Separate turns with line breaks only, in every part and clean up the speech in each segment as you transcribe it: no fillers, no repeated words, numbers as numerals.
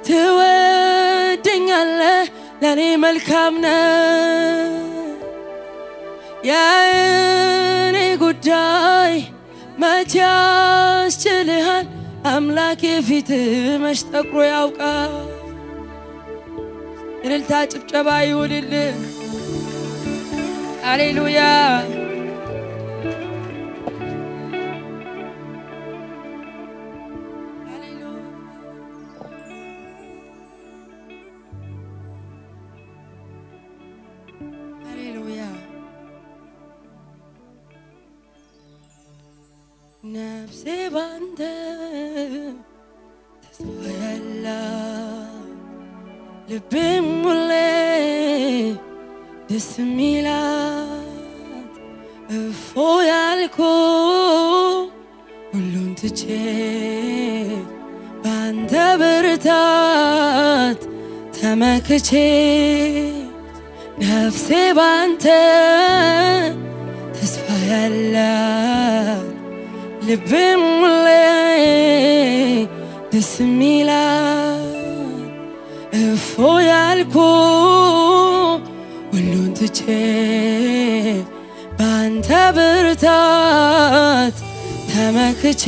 ትወደኛለህ ለኔ መልካም ነህ የኔ ጉዳይ መቼ ያስችልሃል አምላኬ ፊት መች ጠቁሮ ያውቃል እልልታ ጭብጨባ ይሁንልህ ሃሌሉያ ነፍሴ ባንተ ተስፋ ያላት ልቤም ሁሌ ደስ የሚላት እፎ ያልኩ ሁሉን ትቼ ባንተ ብርታት ተመክቼ ነፍሴ ባንተ ተስፋ ያላት ልቤም ሁሌ ደስ የሚላት እፎ ያልኩ ሁሉን ትቼ ባንተ ብርታት ተመክቼ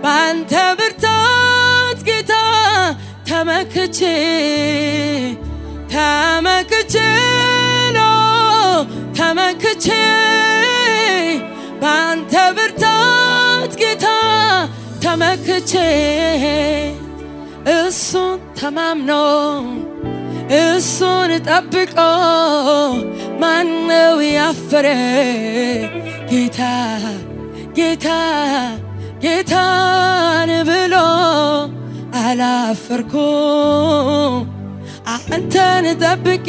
ባንተ ብርታት ጌታ ተመክቼ ባንተ ብርታት ጌታ ተመክቼ እሱን ተማምኖ እሱን ጠብቆ ማነው ያፈረ ጌታን ብሎ አላፈርኩም አንተን ጠብቄ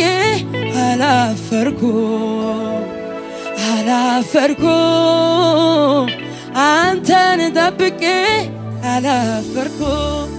አላፈርኩም አንተን ጠብቄ አላፈርኩም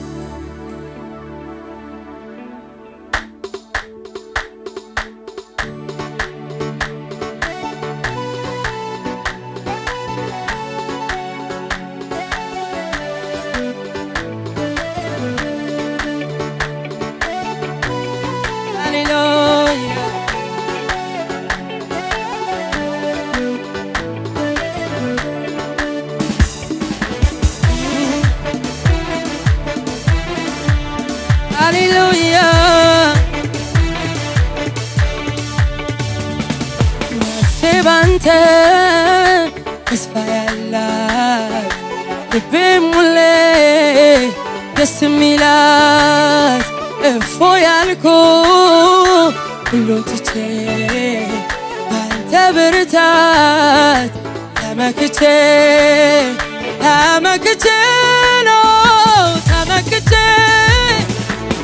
ሃሌሉያ ነፍሴ ባንተ ተስፋ ያላት ልቤም ሁሌ ደስ የሚላት እፎ ያልኩ ሁሉን ትቼ ባንተ ብርታት ተመክቼ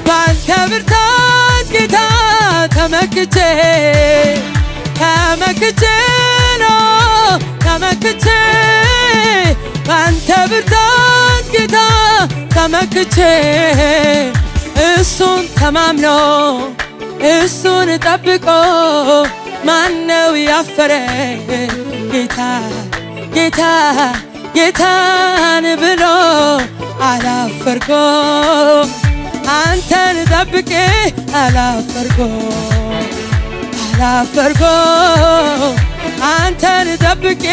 ባንተ ብርታት ጌታ ተመክቼ ባንተ ብርታት ጌታ ተመክቼ እሱን ተማምኖ እሱን ጠብቆ ማነው ያፈረ ጌታን ብሎ አላፈርኩም አንተን ጠብቄ አላፈርኩም አንተን ጠብቄ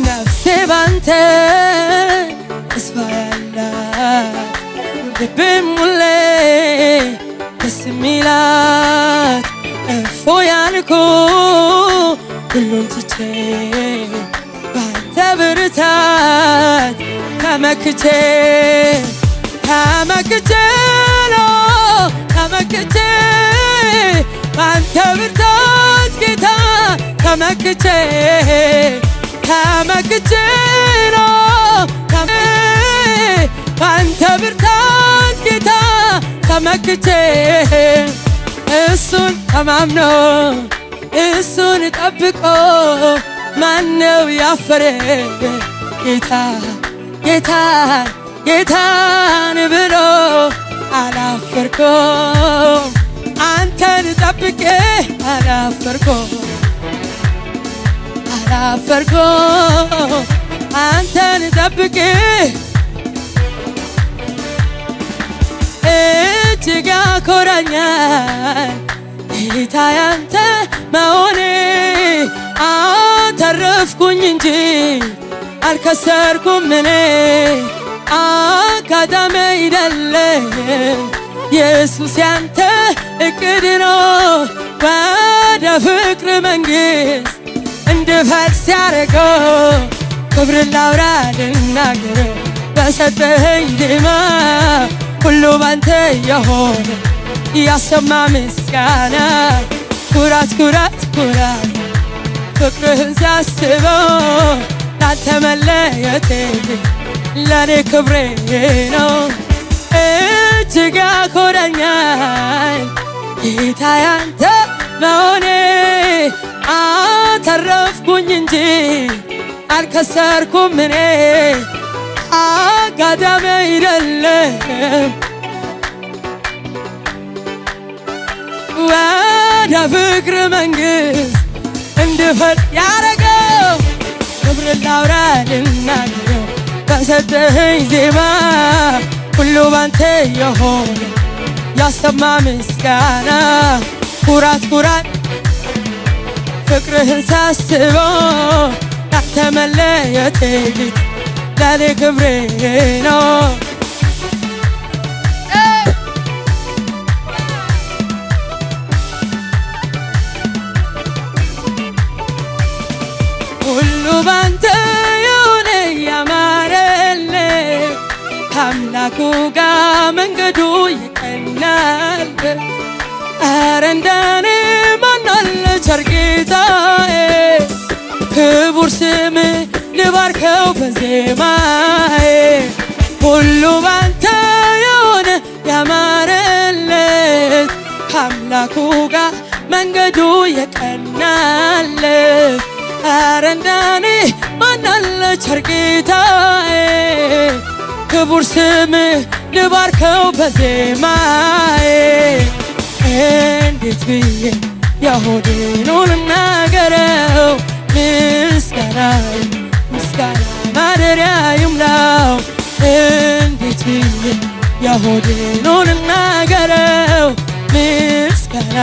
ነፍሴ ባንተ ተስፋ ያላት ልቤም ሁሌ ደስ የሚላት እፎ ያልኩ ሁሉን ትቼ ባንተ ብርታት ተመክቼ ባንተ ብርታት ጌታ ተመክቼ ባንተ ብርታት ጌታ ተመክቼ እሱን ተማምኖ እሱን ጠብቆ ማነው ያፈረ ጌታን ብሎ አላፈርኩም አንተን ጠብቄ አላፈርኩም አንተን ጠብቄ እጅግ ያኮራኛል ጌታ ያንተ መሆኔ አተረፍኩኝ እንጂ አልከሰርኩም እኔ አጋጣሚ አይደለም ኢየሱስ ያንተ እቅድ ነው ወደ ፍቅር መንግሥት እንድፈልስ ያረገው ክብርን ላውራ ልናገር በሰጠኸኝ ዜማ ሁሉ ባንተ የሆነ ያሰማ ምስጋና ኩራት ፍቅርህን ሳስበው ላንተ መለየቴ ለኔ ክብሬ ነው እጅግ ያኮራኛል ጌታ ያንተ መሆኔ አተረፍኩኝ እንጂ አልከሰርኩም እኔ አጋጣሚ አይደለም ወደ ፍቅር መንግሥት እንድፈልስ ያረገው ክብርን ላውራ ልናገረው በሰጠኸኝ ዜማ ሁሉ ባንተ የሆነ ያሰማ ምስጋና ኩራት ፍቅርህን ሳስበው ላንተ መለየቴ ለኔ ክብሬ ነው ሁሉ ባንተ የሆነ ያማረለት ከአምላኩ ጋር መንገዱ ይቀናል ኧረ እንደኔ ማን አለ ቸር ጌታዬ ክቡር ስምህ ልባርከው በዜማዬ ሁሉ ባንተ የሆነ ያማረለት ከአምላኩ ጋር መንገዱ የቀናለት ኧረ እንደኔ ማን አለ ቸር ጌታዬ ክቡር ስምህ ልባርከው በዜማዬ እንዴት ብዬ የሆዴን ልናገረው ምስጋና ማደሪያ ይሙላው እንዴት ብዬ የሆዴን ልናገረው ምስጋና